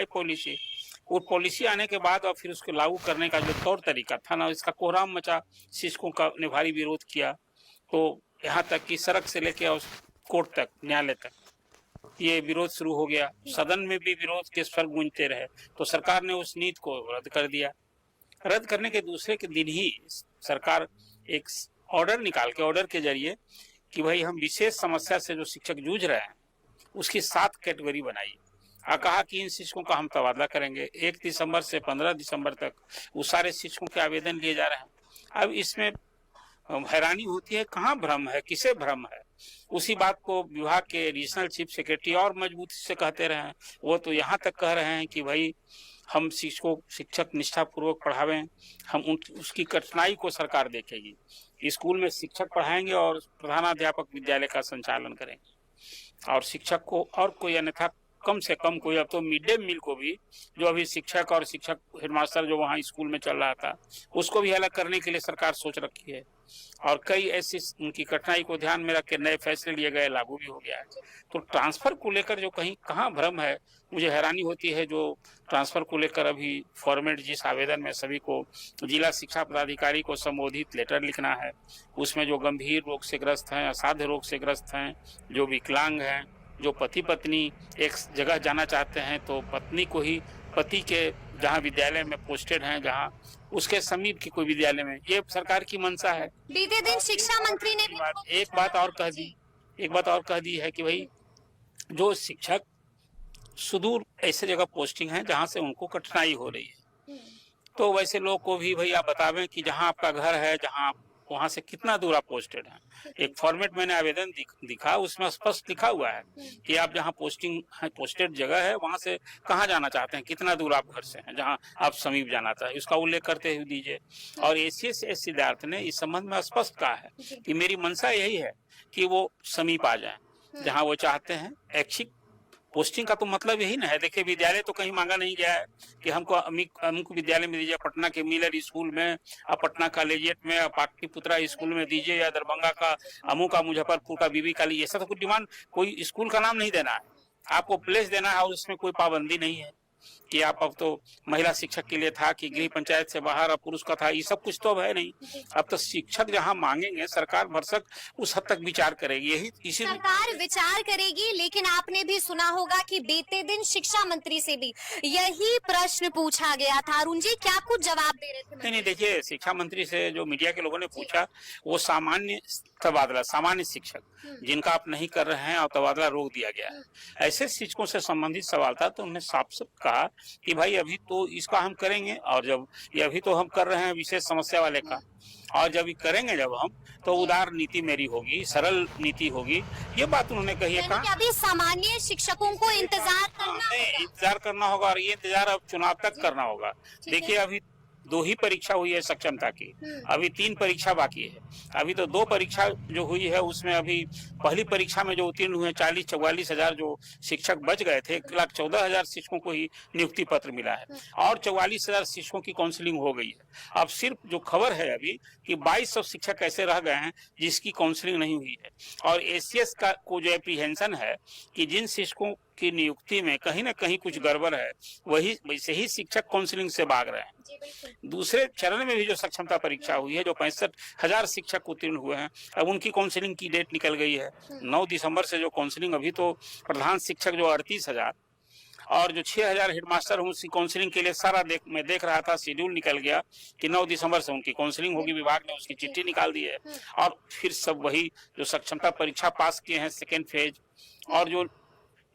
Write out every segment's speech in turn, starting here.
है पॉलिसी। वो पॉलिसी आने के बाद और फिर उसको लागू करने का जो तौर तरीका था ना, इसका कोहराम मचा, शिक्षकों का ने भारी विरोध किया। तो यहाँ तक कि सड़क से लेके और कोर्ट तक, न्यायालय तक ये विरोध शुरू हो गया। सदन में भी विरोध के स्वर गूंजते रहे, तो सरकार ने उस नीति को रद्द कर दिया। रद्द करने के दूसरे के दिन ही सरकार एक ऑर्डर निकाल के, ऑर्डर के जरिए कि भाई हम विशेष समस्या से जो शिक्षक जूझ रहे हैं उसकी 7 कैटेगरी बनाई और कहा कि इन शिक्षकों का हम तबादला करेंगे। 1 दिसंबर से 15 दिसंबर तक वो सारे शिक्षकों के आवेदन लिए जा रहे हैं। अब इसमें हैरानी होती है, कहाँ भ्रम है, किसे भ्रम है? उसी बात को विभाग के रीजनल चीफ सेक्रेटरी और मजबूती से कहते रहे हैं। वो तो यहाँ तक कह रहे हैं कि भाई हम शिक्षक निष्ठापूर्वक पढ़ावें, हम उसकी कठिनाई को सरकार देखेगी। स्कूल में शिक्षक पढ़ाएंगे और प्रधानाध्यापक विद्यालय का संचालन करेंगे और शिक्षक को और कोई अन्यथा कम से कम कोई, अब तो मिड डे मील को भी जो अभी शिक्षक और शिक्षक हेडमास्टर जो वहाँ स्कूल में चल रहा था उसको भी अलग करने के लिए सरकार सोच रखी है। और कई ऐसी उनकी कठिनाई को ध्यान में रख के नए फैसले लिए गए, लागू भी हो गया है। तो ट्रांसफर को लेकर जो कहीं कहाँ भ्रम है, मुझे हैरानी होती है। जो ट्रांसफर को लेकर अभी फॉर्मेट जिस आवेदन में सभी को जिला शिक्षा पदाधिकारी को संबोधित लेटर लिखना है, उसमें जो गंभीर रोग से ग्रस्त हैं, असाध्य रोग से ग्रस्त हैं, जो विकलांग हैं, जो पति पत्नी एक जगह जाना चाहते हैं तो पत्नी को ही पति के जहाँ विद्यालय में पोस्टेड हैं, जहाँ उसके समीप की कोई विद्यालय में, ये सरकार की मंशा है। बीते दिन शिक्षा मंत्री ने एक बात और कह दी है कि भाई जो शिक्षक सुदूर ऐसे जगह पोस्टिंग है जहाँ से उनको कठिनाई हो रही है, तो वैसे लोग को भी भैया बतावें कि जहाँ आपका घर है, जहाँ वहां से कितना दूर आप पोस्टेड हैं। एक फॉर्मेट मैंने आवेदन दिखा, उसमें स्पष्ट लिखा हुआ है कि आप जहाँ पोस्टिंग है, पोस्टेड जगह है, वहां से कहाँ जाना चाहते हैं, कितना दूर आप घर से हैं, जहाँ आप समीप जाना चाहिए, उसका उल्लेख करते हुए दीजिए। और ACS सिद्धार्थ ने इस संबंध में स्पष्ट कहा है कि मेरी मंशा यही है कि वो समीप आ जाए जहाँ वो चाहते हैं। ऐच्छिक पोस्टिंग का तो मतलब यही ना है। देखिए, विद्यालय तो कहीं मांगा नहीं गया है कि हमको अमुक विद्यालय में दीजिए, पटना के मिलर स्कूल में, या पटना कॉलेजिएट में, या पाटलिपुत्रा स्कूल में दीजिए, या दरभंगा का अमुक का, मुजफ्फरपुर का बीबी कॉलेज। ऐसा तो कोई डिमांड, कोई स्कूल का नाम नहीं देना है, आपको प्लेस देना है और उसमें कोई पाबंदी नहीं है कि आप, अब तो महिला शिक्षक के लिए था कि गृह पंचायत से बाहर, अब पुरुष का था, ये सब कुछ तो अब है नहीं। अब तो शिक्षक जहाँ मांगेंगे सरकार भरसक उस हद तक विचार करेगी। यही इसी सरकार विचार करेगी, लेकिन आपने भी सुना होगा कि बीते दिन शिक्षा मंत्री से भी यही प्रश्न पूछा गया था। अरुण जी, क्या कुछ जवाब दे रहे थे? नहीं, देखिए, शिक्षा मंत्री से जो मीडिया के लोगों ने पूछा, वो सामान्य तबादला, सामान्य शिक्षक जिनका आप नहीं कर रहे हैं और तबादला रोक दिया गया है, ऐसे शिक्षकों से संबंधित सवाल था। तो उन्होंने साफ साफ कहा कि भाई अभी तो इसका हम करेंगे, और जब ये अभी तो हम कर रहे हैं विशेष समस्या वाले का, और जब ये करेंगे जब हम, तो उदार नीति मेरी होगी, सरल नीति होगी, ये बात उन्होंने कही है। कहा अभी सामान्य शिक्षकों को इंतजार करना होगा, और ये इंतजार अब चुनाव तक करना होगा। देखिए, अभी 2 ही परीक्षा हुई है सक्षमता की, अभी 3 परीक्षा बाकी है। अभी तो 2 परीक्षा जो हुई है उसमें अभी पहली परीक्षा में जो उत्तीर्ण हुए 40-44 हजार जो शिक्षक बच गए थे, 1,14,000 शिक्षकों को ही नियुक्ति पत्र मिला है, और 44 हजार शिक्षकों की काउंसलिंग हो गई है। अब सिर्फ जो खबर है अभी कि 2200 शिक्षक ऐसे रह गए हैं जिसकी काउंसलिंग नहीं हुई है। और ACS का को जो एप्रीहेंशन है कि जिन शिक्षकों की नियुक्ति में कहीं ना कहीं कुछ गड़बड़ है, वही वैसे ही शिक्षक काउंसलिंग से भाग रहे हैं। दूसरे चरण में भी जो सक्षमता परीक्षा हुई है, जो 65,000 शिक्षक उत्तीर्ण हुए हैं, अब उनकी काउंसलिंग की डेट निकल गई है 9 दिसंबर से जो काउंसलिंग। अभी तो प्रधान शिक्षक जो 38,000 और जो 6,000 हेडमास्टर हूँ, उसकी काउंसलिंग के लिए सारा मैं देख रहा था, शेड्यूल निकल गया कि 9 दिसंबर से उनकी काउंसलिंग होगी। विभाग ने उसकी चिट्ठी निकाल दी है, और फिर सब वही जो सक्षमता परीक्षा पास किए हैं सेकेंड फेज, और जो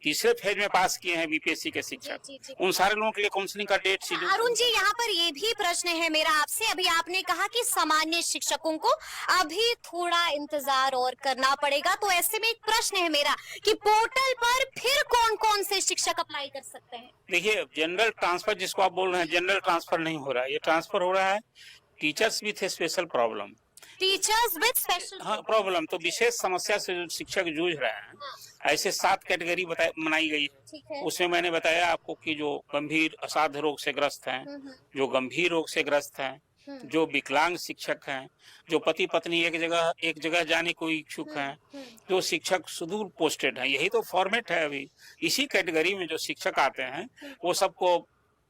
तीसरे फेज में पास किए हैं BPSC के शिक्षक, उन सारे लोगों के लिए काउंसलिंग का डेट शेड्यूल। अरुण जी, यहाँ पर ये भी प्रश्न है मेरा आपसे। अभी आपने कहा कि सामान्य शिक्षकों को अभी थोड़ा इंतजार और करना पड़ेगा, तो ऐसे में एक प्रश्न है मेरा कि पोर्टल पर फिर कौन कौन से शिक्षक अप्लाई कर सकते हैं? देखिए, जनरल ट्रांसफर जिसको आप बोल रहे हैं, जनरल ट्रांसफर नहीं हो रहा है, ये ट्रांसफर हो रहा है teachers with special problem. Teachers with special problem, तो विशेष समस्या से जो शिक्षक जूझ रहे हैं, ऐसे 7 कैटेगरी बनाई गई है। उसमें मैंने बताया आपको कि जो गंभीर असाध्य रोग से ग्रस्त हैं, जो गंभीर रोग से ग्रस्त हैं, जो विकलांग शिक्षक हैं, जो पति पत्नी एक जगह जाने को इच्छुक हैं, जो शिक्षक सुदूर पोस्टेड हैं, यही तो फॉर्मेट है अभी। इसी कैटेगरी में जो शिक्षक आते हैं वो सबको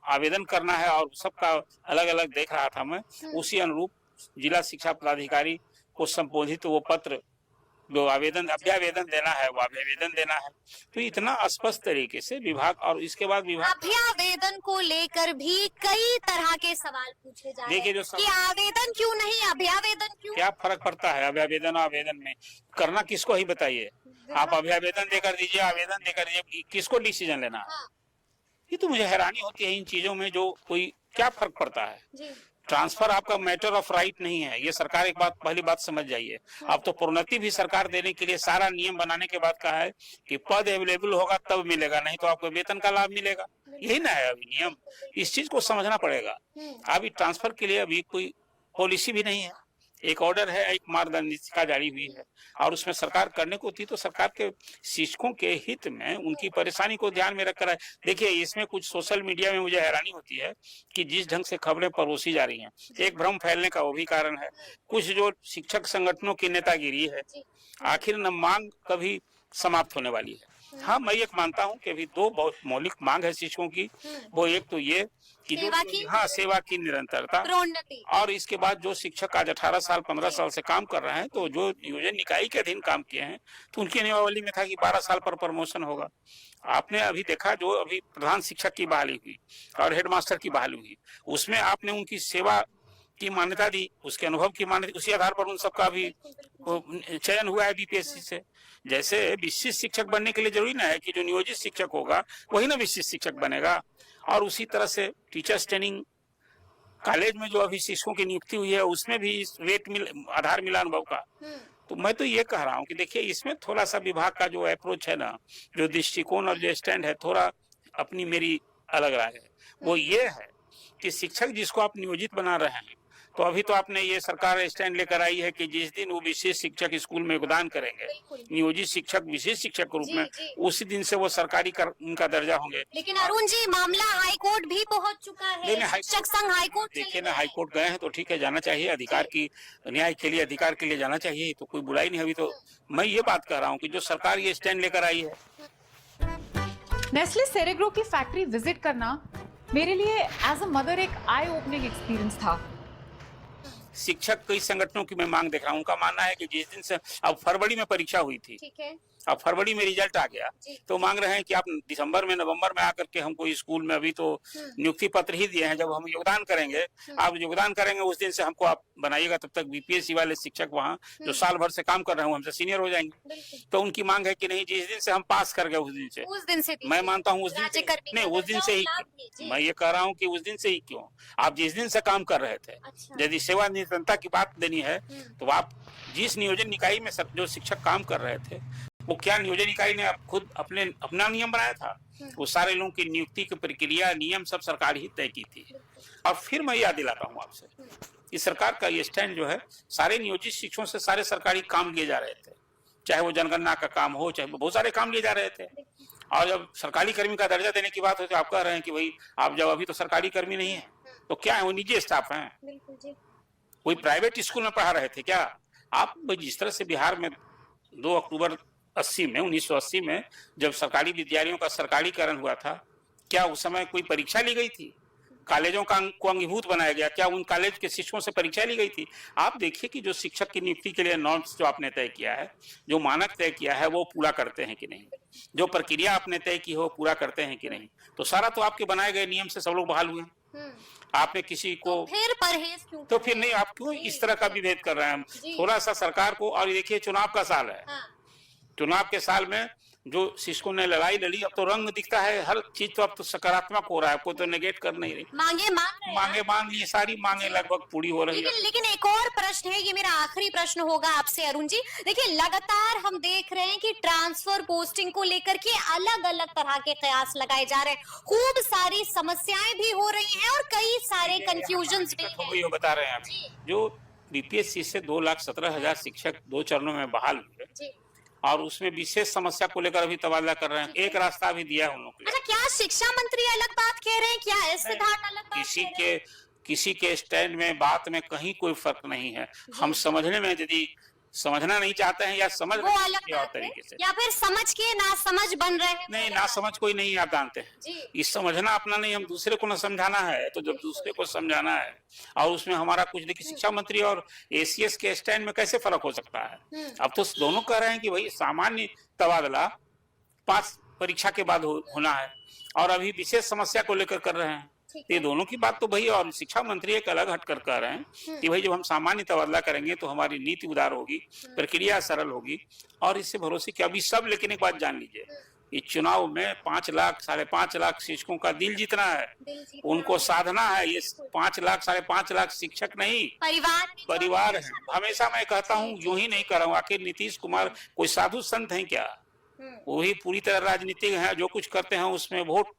आवेदन करना है और सबका अलग अलग देख रहा था मैं। उसी अनुरूप जिला शिक्षा पदाधिकारी को संबोधित वो पत्र जो अभ्यावेदन देना है वो अभ्यावेदन देना है। तो इतना स्पष्ट तरीके से विभाग, और इसके बाद विभाग अभ्यावेदन को लेकर भी कई तरह के सवाल पूछे जा रहे हैं कि आवेदन क्यों नहीं, अभ्यावेदन क्यों, क्या फर्क पड़ता है अभ्यावेदन और आवेदन में? करना किसको ही बताइए। आप अभ्यावेदन देकर दीजिए, आवेदन देकर दीजिए, किसको डिसीजन लेना है? ये तो मुझे हैरानी होती है इन चीजों में, जो कोई क्या फर्क पड़ता है। ट्रांसफर आपका मैटर ऑफ राइट नहीं है, ये सरकार एक बात पहली बात समझ जाइए। अब तो प्रोन्नति भी सरकार देने के लिए सारा नियम बनाने के बाद कहा है कि पद अवेलेबल होगा तब मिलेगा, नहीं तो आपको वेतन का लाभ मिलेगा। यही ना है अभी नियम, इस चीज को समझना पड़ेगा। अभी ट्रांसफर के लिए अभी कोई पॉलिसी भी नहीं है, एक ऑर्डर है, एक मार्गदर्शिका जारी हुई है और उसमें सरकार करने को थी तो सरकार के शिक्षकों के हित में उनकी परेशानी को ध्यान में रखकर। देखिए इसमें कुछ सोशल मीडिया में मुझे हैरानी होती है कि जिस ढंग से खबरें परोसी जा रही हैं, एक भ्रम फैलने का वो भी कारण है। कुछ जो शिक्षक संगठनों की नेतागिरी है, आखिर न मांग कभी समाप्त होने वाली है। हाँ, मैं एक मानता हूँ कि अभी दो बहुत मौलिक मांग है शिक्षकों की। वो एक तो ये कि सेवा की निरंतरता, और इसके बाद जो शिक्षक आज 18 साल 15 साल से काम कर रहे हैं, तो जो नियोजन निकाय के अधीन काम किए हैं तो उनकी नियमावली में था कि 12 साल पर प्रमोशन होगा। आपने अभी देखा जो अभी प्रधान शिक्षक की बहाली हुई और हेडमास्टर की बहाली हुई, उसमें आपने उनकी सेवा की मान्यता दी, उसके अनुभव की मान्यता, उसी आधार पर उन सबका भी चयन हुआ है बीपीएससी से। जैसे विशिष्ट शिक्षक बनने के लिए जरूरी ना है कि जो नियोजित शिक्षक होगा वही ना विशिष्ट शिक्षक बनेगा। और उसी तरह से टीचर्स ट्रेनिंग कॉलेज में जो अभी शिक्षकों की नियुक्ति हुई है उसमें भी आधार मिला अनुभव का। तो मैं तो ये कह रहा हूँ कि देखिए इसमें थोड़ा सा विभाग का जो अप्रोच है ना, जो दृष्टिकोण और जो स्टैंड है, थोड़ा अपनी मेरी अलग राय है। वो ये है कि शिक्षक जिसको आप नियोजित बना रहे हैं, तो अभी तो आपने ये सरकार स्टैंड लेकर आई है कि जिस दिन वो विशेष शिक्षक स्कूल में योगदान करेंगे, नियोजित शिक्षक विशेष शिक्षक के रूप में, उसी दिन से वो सरकारी उनका दर्जा होंगे। लेकिन अरुण जी मामला हाईकोर्ट भी पहुंच चुका है, शिक्षक संघ हाईकोर्ट देखिए ना, हाईकोर्ट गए हैं तो ठीक है, जाना चाहिए, अधिकार की न्याय के लिए अधिकार के लिए जाना चाहिए, तो कोई बुराई नहीं। अभी तो मैं ये बात कर रहा हूँ कि जो सरकार ये स्टैंड लेकर आई है। नेस्ले सेरेग्रो की फैक्ट्री विजिट करना मेरे लिए एज अ मदर एक आई ओपनिंग एक्सपीरियंस था। शिक्षक कई संगठनों की मैं मांग देख रहा हूँ, उनका मानना है कि जिस दिन से अब फरवरी में परीक्षा हुई थी, ठीक है, अब फरवरी में रिजल्ट आ गया, तो मांग रहे हैं कि आप दिसंबर में नवंबर में आकर के हमको स्कूल में, अभी तो नियुक्ति पत्र ही दिए हैं, जब हम योगदान करेंगे, आप योगदान करेंगे उस दिन से हमको आप बनाइएगा, तब तक बीपीएससी वाले शिक्षक वहाँ जो साल भर से काम कर रहे हैं हमसे सीनियर हो जाएंगे। तो उनकी मांग है कि नहीं, जिस दिन से हम पास कर गए उस दिन से मैं मानता हूँ उस दिन से नहीं, उस दिन से ही मैं ये कह रहा हूँ कि उस दिन से ही क्यों, आप जिस दिन से काम कर रहे थे, यदि सेवा निरंतरता की बात देनी है तो आप जिस नियोजन इकाई में जो शिक्षक काम कर रहे थे, वो क्या नियोजन इकाई ने खुद अपना नियम बनाया था? वो सारे लोगों की नियुक्ति की प्रक्रिया नियम सब सरकार ही तय की थी। और फिर मैं याद दिलाता हूँ आपसे, इस सरकार का ये स्टैंड जो है, सारे नियोजित शिक्षकों से सारे सरकारी काम लिए जा रहे थे, चाहे वो जनगणना का काम हो, चाहे बहुत सारे काम लिए जा रहे थे। और जब सरकारी कर्मी का दर्जा देने की बात हो तो आप कह रहे हैं कि भाई आप जब अभी तो सरकारी कर्मी नहीं है तो क्या है, वो निजी स्टाफ है, कोई प्राइवेट स्कूल में पढ़ा रहे थे क्या आप? जिस तरह से बिहार में 2 अक्टूबर 1980 में जब सरकारी विद्यालयों का सरकारीकरण हुआ था, क्या उस समय कोई परीक्षा ली गई थी? कॉलेजों को अंगीभूत बनाया गया, क्या उन कॉलेज के शिक्षकों से परीक्षा ली गई थी? आप देखिए कि जो शिक्षक की नियुक्ति के लिए नॉर्म्स जो आपने तय किया है, जो मानक तय किया है, वो पूरा करते हैं कि नहीं, जो प्रक्रिया आपने तय की हो पूरा करते हैं कि नहीं। तो सारा तो आपके बनाए गए नियम से सब लोग बहाल हुए हैं। आपने किसी को तो फिर परहेज क्यों? तो फिर नहीं, आप क्यों इस तरह का विभेद कर रहे हैं? थोड़ा सा सरकार को, और देखिए चुनाव का साल है, चुनाव के साल में जो शिक्षकों ने लड़ाई लड़ी, अब तो रंग दिखता है, हर चीज तो अब तो सकारात्मक हो रहा है, कोई तो नेगेट कर नहीं रही। मांगे मान ली, सारी मांगे लगभग पूरी हो रही है। लेकिन एक और प्रश्न है, ये मेरा आखिरी प्रश्न होगा आपसे अरुण जी। देखिए लगातार हम देख रहे हैं कि ट्रांसफर पोस्टिंग को लेकर के अलग अलग तरह के कयास लगाए जा रहे हैं, खूब सारी समस्याएं भी हो रही हैं और कई सारे कंफ्यूजन भी बता रहे हैं आप। जो बीपीएससी से 2,17,000 शिक्षक 2 चरणों में बहाल हुए और उसमें विशेष समस्या को लेकर अभी तबादला कर रहे हैं, एक रास्ता भी दिया है उन लोगों को। अच्छा, क्या शिक्षा मंत्री अलग बात कह रहे हैं, क्या सिद्धार्थ अलग बात? किसी के स्टैंड में बात में कहीं कोई फर्क नहीं है। हम समझने में यदि समझना नहीं चाहते हैं या समझ वो अलग किसी और बात है, तरीके से, या फिर समझ के ना समझ बन रहे हैं। नहीं ना समझ कोई नहीं, आप जानते हैं जी। इस समझना अपना नहीं, हम दूसरे को ना समझाना है। तो जब दूसरे को समझाना है और उसमें हमारा कुछ देखिए, शिक्षा मंत्री और एसीएस के स्टैंड में कैसे फर्क हो सकता है? अब तो दोनों कह रहे हैं कि भाई सामान्य तबादला 5 परीक्षा के बाद होना है और अभी विशेष समस्या को लेकर कर रहे हैं। ये दोनों की बात तो भाई, और शिक्षा मंत्री एक अलग हटकर कह रहे हैं कि भाई जब हम सामान्य तबादला करेंगे तो हमारी नीति उदार होगी, प्रक्रिया सरल होगी और इससे भरोसे कि अभी सब, लेकिन एक बात जान लीजिए, इस चुनाव में 5 लाख 5.5 लाख शिक्षकों का दिल जीतना है, उनको साधना है। ये 5 लाख 5.5 लाख शिक्षक नहीं, परिवार है। हमेशा मैं कहता हूँ, यूं ही नहीं कर रहा हूँ, आखिर नीतीश कुमार कोई साधु संत है क्या? वही पूरी तरह राजनीतिक है, जो कुछ करते हैं उसमें वोट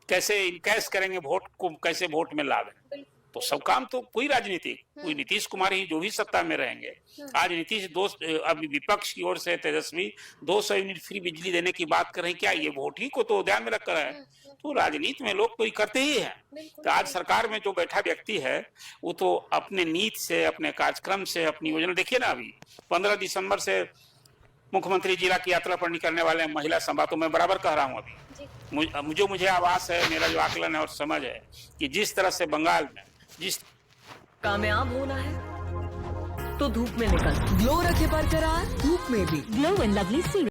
कैसे इनकैश करेंगे, वोट को कैसे वोट में ला दें, तो सब काम तो कोई राजनीतिक, कोई नीतीश कुमार ही जो भी सत्ता में रहेंगे। आज नीतीश अभी विपक्ष की ओर से तेजस्वी 200 यूनिट फ्री बिजली देने की बात कर रहे हैं, क्या ये वोट ही को तो ध्यान में रखकर है? तो राजनीति में लोग कोई करते ही हैं। तो आज सरकार में जो बैठा व्यक्ति है वो तो अपने नीति से, अपने कार्यक्रम से, अपनी योजना, देखिए ना अभी 15 दिसंबर से मुख्यमंत्री जिला की यात्रा पर निकलने वाले महिला संवाद, तो मैं बराबर कह रहा हूँ अभी मुझे आवास है, मेरा जो आकलन है और समझ है कि जिस तरह से बंगाल में जिस कामयाब होना है तो धूप में निकल, ग्लो रखे बरकरार, धूप में भी। Glow and lovely serum.